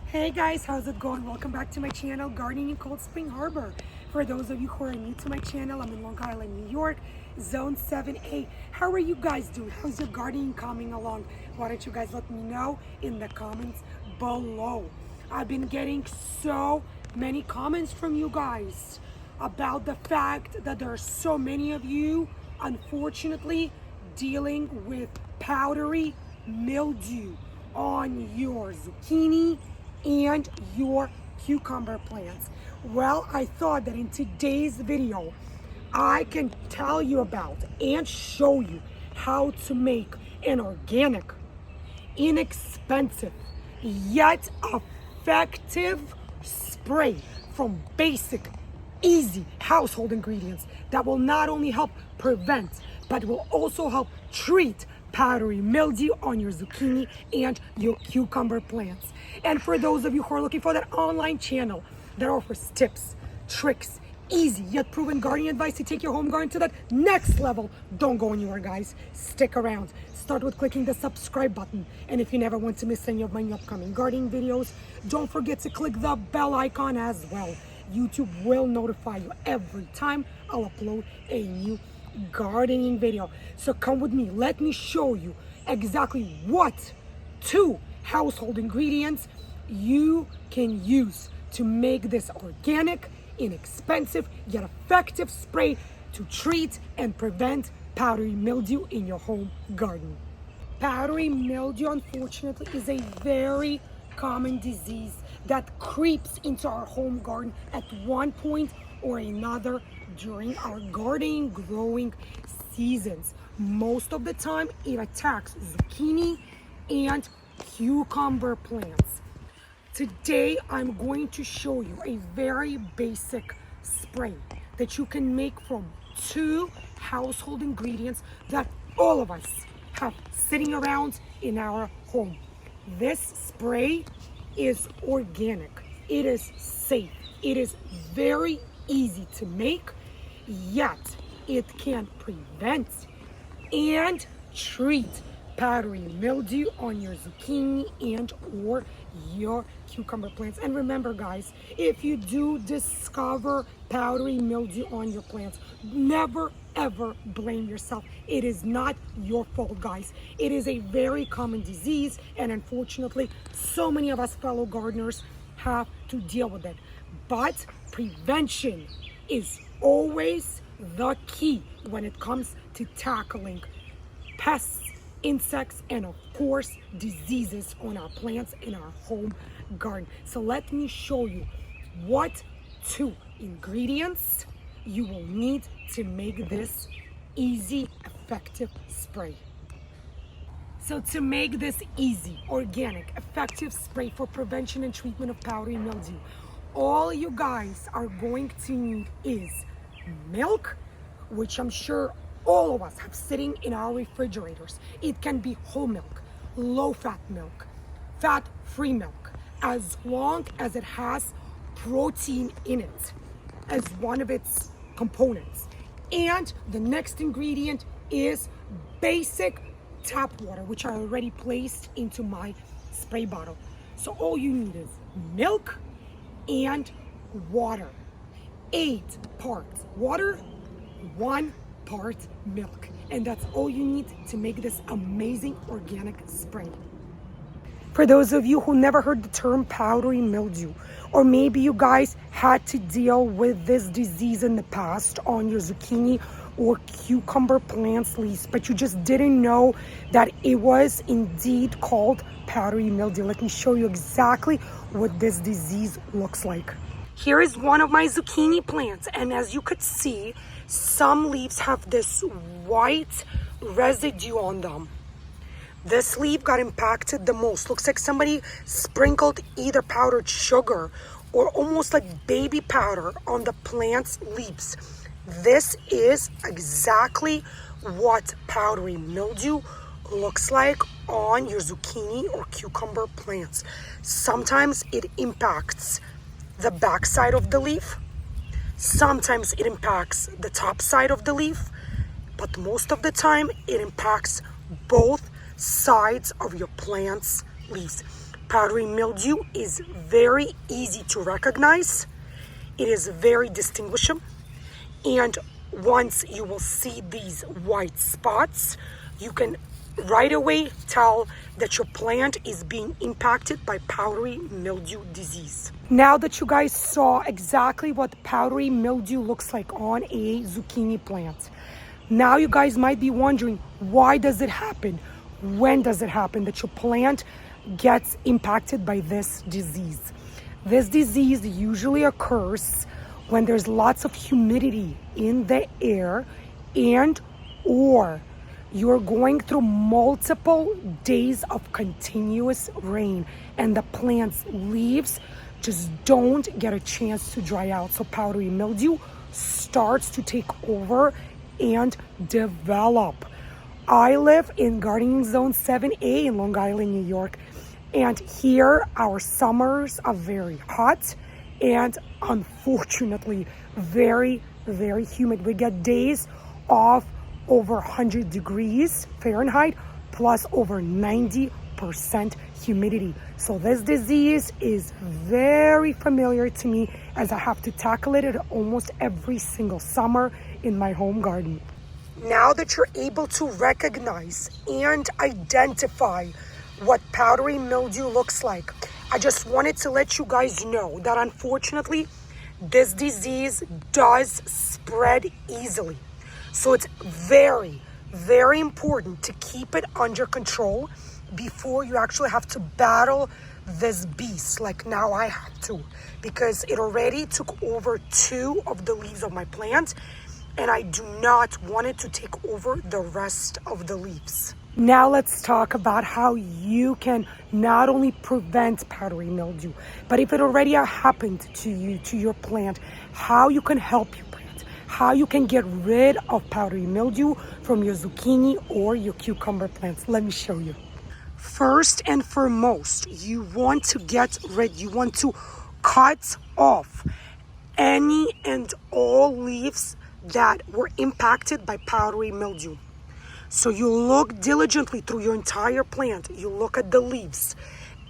Hey guys, how's it going? Welcome back to my channel, Gardening in Cold Spring Harbor. For those of you who are new to my channel, I'm in Long Island, New York, Zone 7A. How are you guys doing? How's your gardening coming along? Why don't you guys let me know in the comments below. I've been getting so many comments from you guys about the fact that there are so many of you, unfortunately, dealing with powdery mildew on your zucchini and your cucumber plants. Well, I thought that in today's video I can tell you about and show you how to make an organic, inexpensive, yet effective spray from basic, easy household ingredients that will not only help prevent but will also help treat powdery mildew on your zucchini and your cucumber plants. And for those of you who are looking for that online channel that offers tips, tricks, easy yet proven gardening advice to take your home garden to that next level, don't go anywhere, guys. Stick around. Start with clicking the subscribe button. And if you never want to miss any of my upcoming gardening videos, don't forget to click the bell icon as well. YouTube will notify you every time I'll upload a new gardening video. So come with me, let me show you exactly what 2 household ingredients you can use to make this organic, inexpensive yet effective spray to treat and prevent powdery mildew in your home garden. Powdery mildew, unfortunately, is a very common disease that creeps into our home garden at one point or another during our gardening growing seasons. Most of the time it attacks zucchini and cucumber plants. Today I'm going to show you a very basic spray that you can make from 2 household ingredients that all of us have sitting around in our home. This spray is organic, it is safe, it is very easy to make, yet it can prevent and treat powdery mildew on your zucchini and or your cucumber plants. And remember, guys, if you do discover powdery mildew on your plants, never ever blame yourself. It is not your fault, guys. It is a very common disease, and unfortunately so many of us fellow gardeners have to deal with it. But prevention is always the key when it comes to tackling pests, insects, and of course diseases on our plants in our home garden. So let me show you what 2 ingredients you will need to make this easy, effective spray. So to make this easy, organic, effective spray for prevention and treatment of powdery mildew, all you guys are going to need is milk, which I'm sure all of us have sitting in our refrigerators. It can be whole milk, low-fat milk, fat-free milk, as long as it has protein in it as one of its components. And the next ingredient is basic tap water, which I already placed into my spray bottle. So all you need is milk and water. 8 parts water, 1 part milk. And that's all you need to make this amazing organic spray. For those of you who never heard the term powdery mildew, or maybe you guys had to deal with this disease in the past on your zucchini or cucumber plants leaves, but you just didn't know that it was indeed called powdery mildew. Let me show you exactly what this disease looks like. Here is one of my zucchini plants, and as you could see, some leaves have this white residue on them. This leaf got impacted the most. Looks like somebody sprinkled either powdered sugar or almost like baby powder on the plant's leaves. This is exactly what powdery mildew looks like on your zucchini or cucumber plants. Sometimes it impacts the back side of the leaf. Sometimes it impacts the top side of the leaf, but most of the time it impacts both sides of your plant's leaves. Powdery mildew is very easy to recognize. It is very distinguishable. And once you will see these white spots, you can right away tell that your plant is being impacted by powdery mildew disease. Now that you guys saw exactly what powdery mildew looks like on a zucchini plant, now you guys might be wondering, why does it happen? When does it happen that your plant gets impacted by this disease? This disease usually occurs when there's lots of humidity in the air and or you're going through multiple days of continuous rain and the plant's leaves just don't get a chance to dry out. So powdery mildew starts to take over and develop. I live in gardening zone 7A in Long Island, New York. And here our summers are very hot and unfortunately very, very humid. We get days of over 100 degrees Fahrenheit plus over 90% humidity. So this disease is very familiar to me as I have to tackle it almost every single summer in my home garden. Now that you're able to recognize and identify what powdery mildew looks like, I just wanted to let you guys know that unfortunately this disease does spread easily. So it's very, very important to keep it under control before you actually have to battle this beast like now I have to, because it already took over 2 of the leaves of my plant and I do not want it to take over the rest of the leaves. Now let's talk about how you can not only prevent powdery mildew, but if it already happened to you, to your plant, how you can help your plant, how you can get rid of powdery mildew from your zucchini or your cucumber plants. Let me show you. First and foremost, you want to cut off any and all leaves that were impacted by powdery mildew. So you look diligently through your entire plant. You look at the leaves.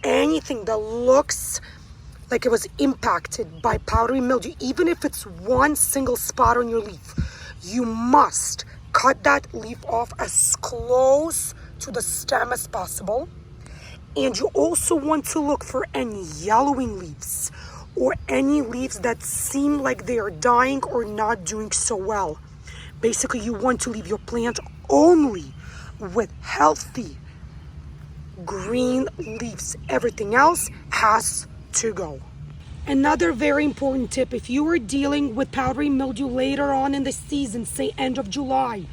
Anything that looks like it was impacted by powdery mildew, even if it's one single spot on your leaf, you must cut that leaf off as close to the stem as possible. And you also want to look for any yellowing leaves or any leaves that seem like they are dying or not doing so well. Basically, you want to leave your plant only with healthy green leaves. Everything else has to go. Another very important tip, if you are dealing with powdery mildew later on in the season, say end of July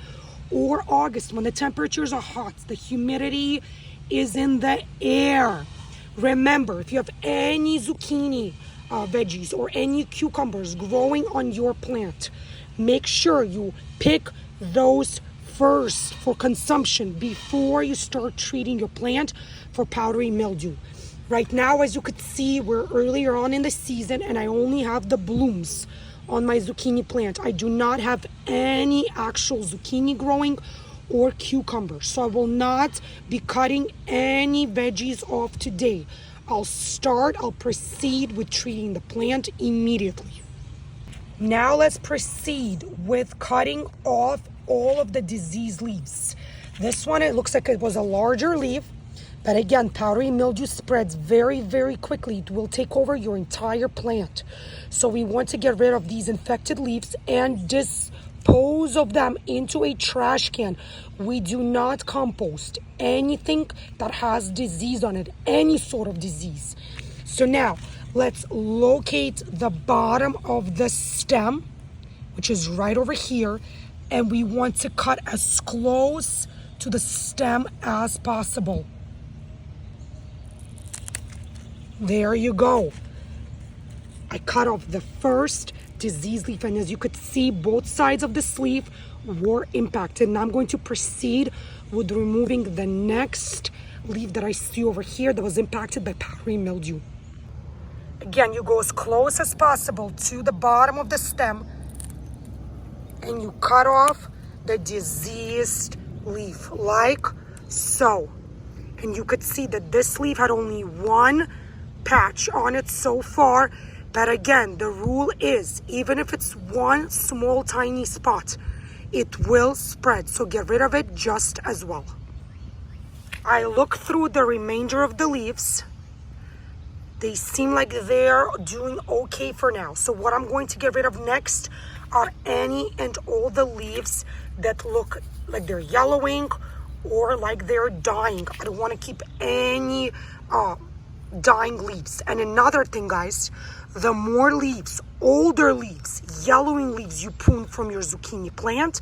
or August, when the temperatures are hot, the humidity is in the air. Remember, if you have any zucchini veggies or any cucumbers growing on your plant, make sure you pick those first for consumption before you start treating your plant for powdery mildew. Right now, as you could see, we're earlier on in the season and I only have the blooms on my zucchini plant. I do not have any actual zucchini growing or cucumbers. So I will not be cutting any veggies off today. I'll proceed with treating the plant immediately. Now let's proceed with cutting off all of the diseased leaves. This one, it looks like it was a larger leaf, but again, powdery mildew spreads very, very quickly. It will take over your entire plant. So we want to get rid of these infected leaves and dispose of them into a trash can. We do not compost anything that has disease on it, any sort of disease. So now let's locate the bottom of the stem, which is right over here, and we want to cut as close to the stem as possible. There you go. I cut off the first diseased leaf, and as you could see, both sides of this leaf were impacted. Now I'm going to proceed with removing the next leaf that I see over here that was impacted by powdery mildew. Again, you go as close as possible to the bottom of the stem and you cut off the diseased leaf like so. And you could see that this leaf had only one patch on it so far. But again, the rule is, even if it's one small tiny spot, it will spread. So get rid of it just as well. I look through the remainder of the leaves. They seem like they're doing okay for now. So what I'm going to get rid of next are any and all the leaves that look like they're yellowing or like they're dying. I don't want to keep any dying leaves. And another thing, guys, the more leaves, older leaves, yellowing leaves you prune from your zucchini plant,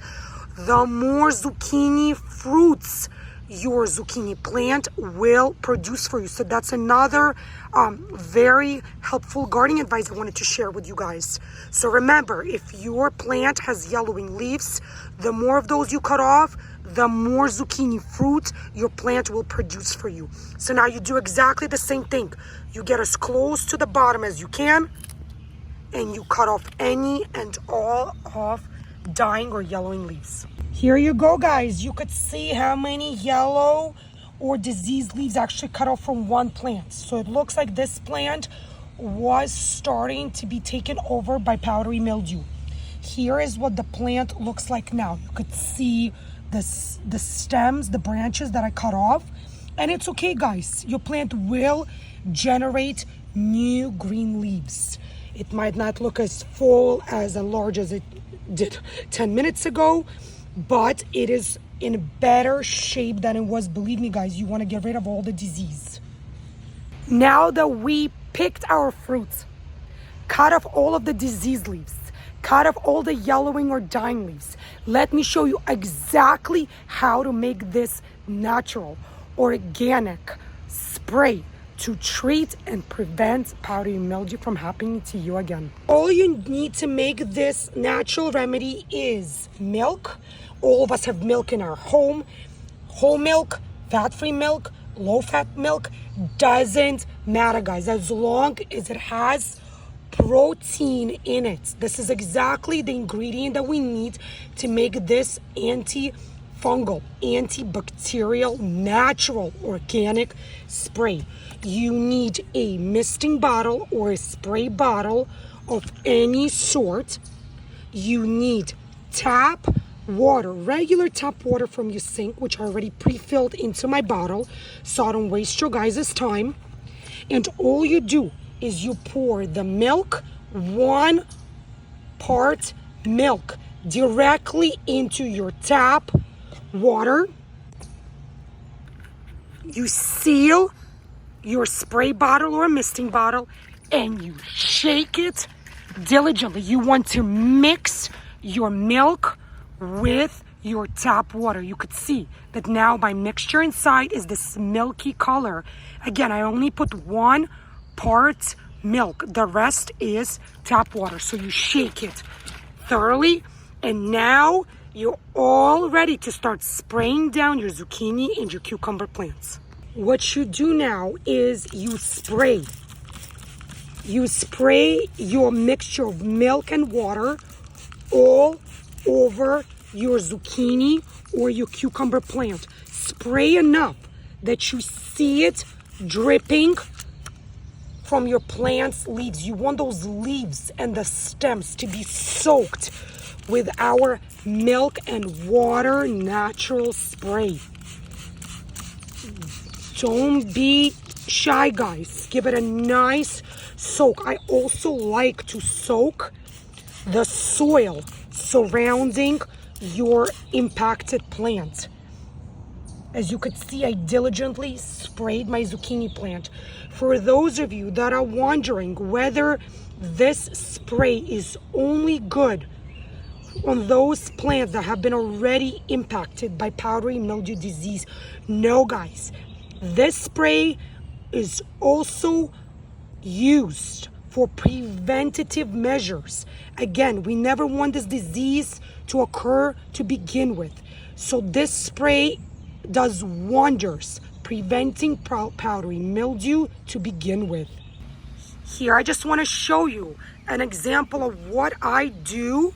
the more zucchini fruits your zucchini plant will produce for you. So that's another very helpful gardening advice I wanted to share with you guys. So remember, if your plant has yellowing leaves, the more of those you cut off, the more zucchini fruit your plant will produce for you. So now you do exactly the same thing. You get as close to the bottom as you can, and you cut off any and all of dying or yellowing leaves. Here you go, guys. You could see how many yellow or diseased leaves actually cut off from one plant. So it looks like this plant was starting to be taken over by powdery mildew. Here is what the plant looks like now. You could see the stems, the branches that I cut off. And it's okay, guys. Your plant will generate new green leaves. It might not look as full, as large as it did 10 minutes ago, but it is in better shape than it was. Believe me, guys, you want to get rid of all the disease. Now that we picked our fruits, cut off all of the diseased leaves, cut off all the yellowing or dying leaves, let me show you exactly how to make this natural, organic spray to treat and prevent powdery mildew from happening to you again. All you need to make this natural remedy is milk. All of us have milk in our home. Whole milk, fat-free milk, low-fat milk, doesn't matter, guys, as long as it has protein in it. This is exactly the ingredient that we need to make this antifungal, antibacterial, natural, organic spray. You need a misting bottle or a spray bottle of any sort. You need tap water, regular tap water from your sink, which I already pre-filled into my bottle so I don't waste your guys' time. And all you do is you pour the milk, 1 part milk, directly into your tap water. You seal your spray bottle or misting bottle and you shake it diligently. You want to mix your milk with your tap water. You could see that now my mixture inside is this milky color. Again, I only put 1 part milk. The rest is tap water. So you shake it thoroughly, and now you're all ready to start spraying down your zucchini and your cucumber plants. What you do now is you spray your mixture of milk and water all over your zucchini or your cucumber plant. Spray enough that you see it dripping from your plant's leaves. You want those leaves and the stems to be soaked with our milk and water natural spray. Don't be shy, guys. Give it a nice soak. I also like to soak the soil surrounding your impacted plant. As you could see, I diligently sprayed my zucchini plant. For those of you that are wondering whether this spray is only good on those plants that have been already impacted by powdery mildew disease, no, guys. This spray is also used for preventative measures. Again, we never want this disease to occur to begin with. So this spray does wonders preventing powdery mildew to begin with. Here, I just want to show you an example of what I do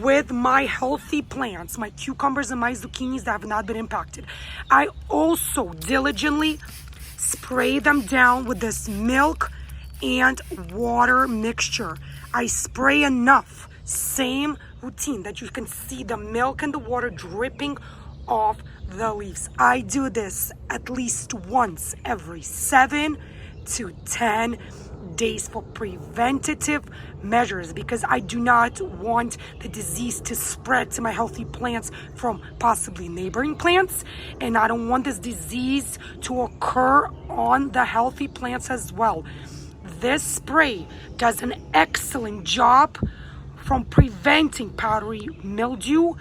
with my healthy plants, my cucumbers and my zucchinis that have not been impacted. I also diligently spray them down with this milk and water mixture. I spray enough, same routine that you can see the milk and the water dripping off the leaves. I do this at least once every 7 to 10 days for preventative measures, because I do not want the disease to spread to my healthy plants from possibly neighboring plants, and I don't want this disease to occur on the healthy plants as well. This spray does an excellent job from preventing powdery mildew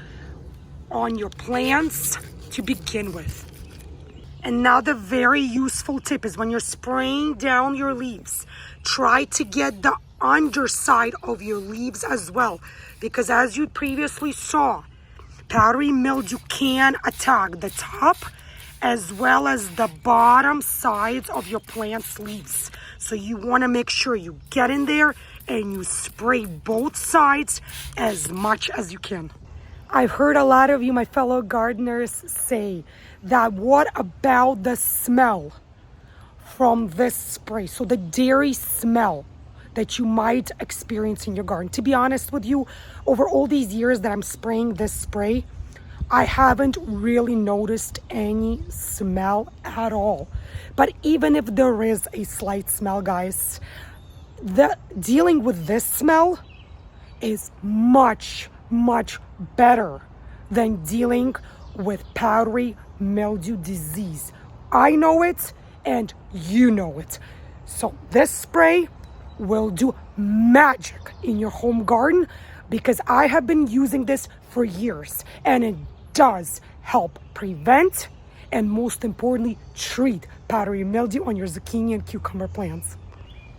on your plants to begin with. Another very useful tip is when you're spraying down your leaves, try to get the underside of your leaves as well, because as you previously saw, powdery mildew can attack the top as well as the bottom sides of your plant's leaves. So you want to make sure you get in there and you spray both sides as much as you can. I've heard a lot of you, my fellow gardeners, say that what about the smell from this spray? So the dairy smell that you might experience in your garden. To be honest with you, over all these years that I'm spraying this spray, I haven't really noticed any smell at all. But even if there is a slight smell, guys, dealing with this smell is much better than dealing with powdery mildew disease. I know it and you know it. So this spray will do magic in your home garden, because I have been using this for years and it does help prevent and most importantly treat powdery mildew on your zucchini and cucumber plants.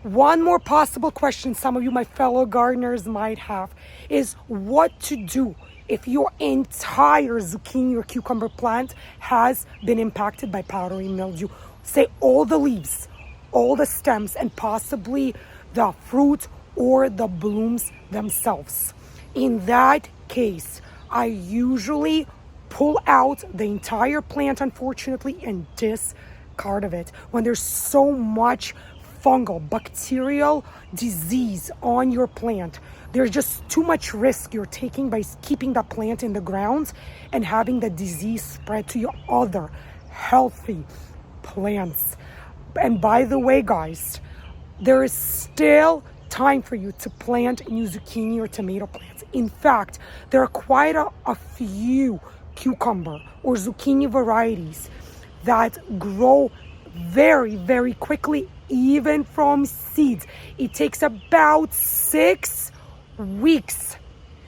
One more possible question some of you, my fellow gardeners, might have is what to do if your entire zucchini or cucumber plant has been impacted by powdery mildew. Say all the leaves, all the stems, and possibly the fruit or the blooms themselves. In that case, I usually pull out the entire plant, unfortunately, and discard of it. When there's so much fungal, bacterial disease on your plant, there's just too much risk you're taking by keeping that plant in the ground and having the disease spread to your other healthy plants. And by the way, guys, there is still time for you to plant new zucchini or tomato plants. In fact, there are quite a few cucumber or zucchini varieties that grow very quickly, even from seeds. It takes about 6 weeks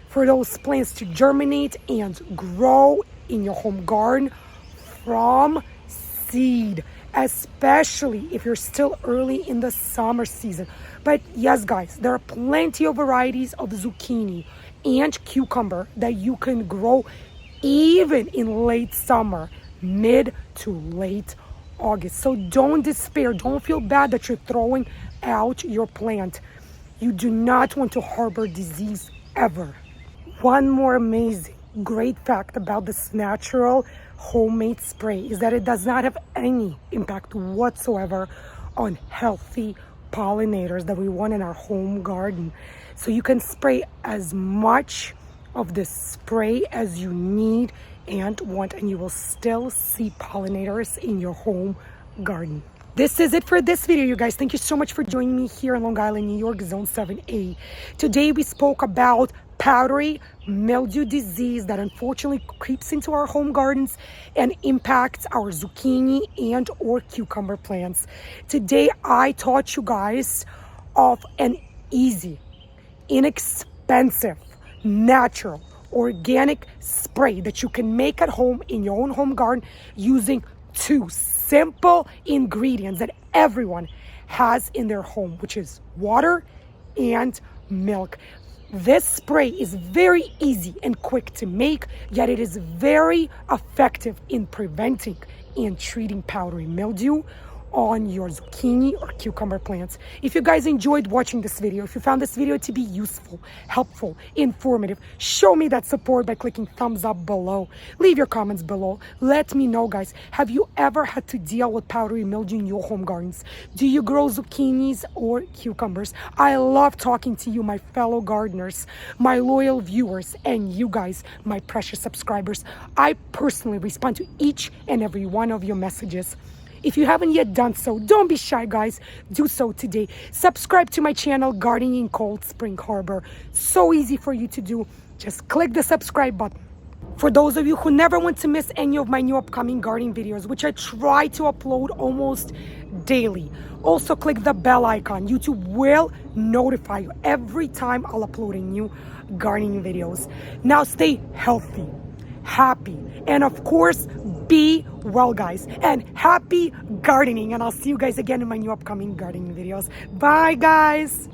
for those plants to germinate and grow in your home garden from seed, especially if you're still early in the summer season. But yes, guys, there are plenty of varieties of zucchini and cucumber that you can grow even in late summer, mid to late August. So don't despair. Don't feel bad that you're throwing out your plant. You do not want to harbor disease ever. One more amazing, great fact about this natural homemade spray is that it does not have any impact whatsoever on healthy pollinators that we want in our home garden. So you can spray as much of this spray as you need and want, and you will still see pollinators in your home garden. This is it for this video, you guys. Thank you so much for joining me here in Long Island, New York, Zone 7A. Today we spoke about powdery mildew disease that unfortunately creeps into our home gardens and impacts our zucchini and or cucumber plants. Today I taught you guys of an easy, inexpensive, natural, organic spray that you can make at home in your own home garden using 2 simple ingredients that everyone has in their home, which is water and milk. This spray is very easy and quick to make, yet it is very effective in preventing and treating powdery mildew on your zucchini or cucumber plants. If you guys enjoyed watching this video, if you found this video to be useful, helpful, informative, show me that support by clicking thumbs up below. Leave your comments below. Let me know, guys, have you ever had to deal with powdery mildew in your home gardens? Do you grow zucchinis or cucumbers? I love talking to you, my fellow gardeners, my loyal viewers, and you guys, my precious subscribers. I personally respond to each and every one of your messages. If you haven't yet done so, don't be shy, guys. Do so today. Subscribe to my channel, Gardening in Cold Spring Harbor. So easy for you to do. Just click the subscribe button. For those of you who never want to miss any of my new upcoming gardening videos, which I try to upload almost daily, also click the bell icon. YouTube will notify you every time I'll upload a new gardening videos. Now stay healthy, happy, and of course, be well, guys, and happy gardening. And I'll see you guys again in my new upcoming gardening videos. Bye, guys.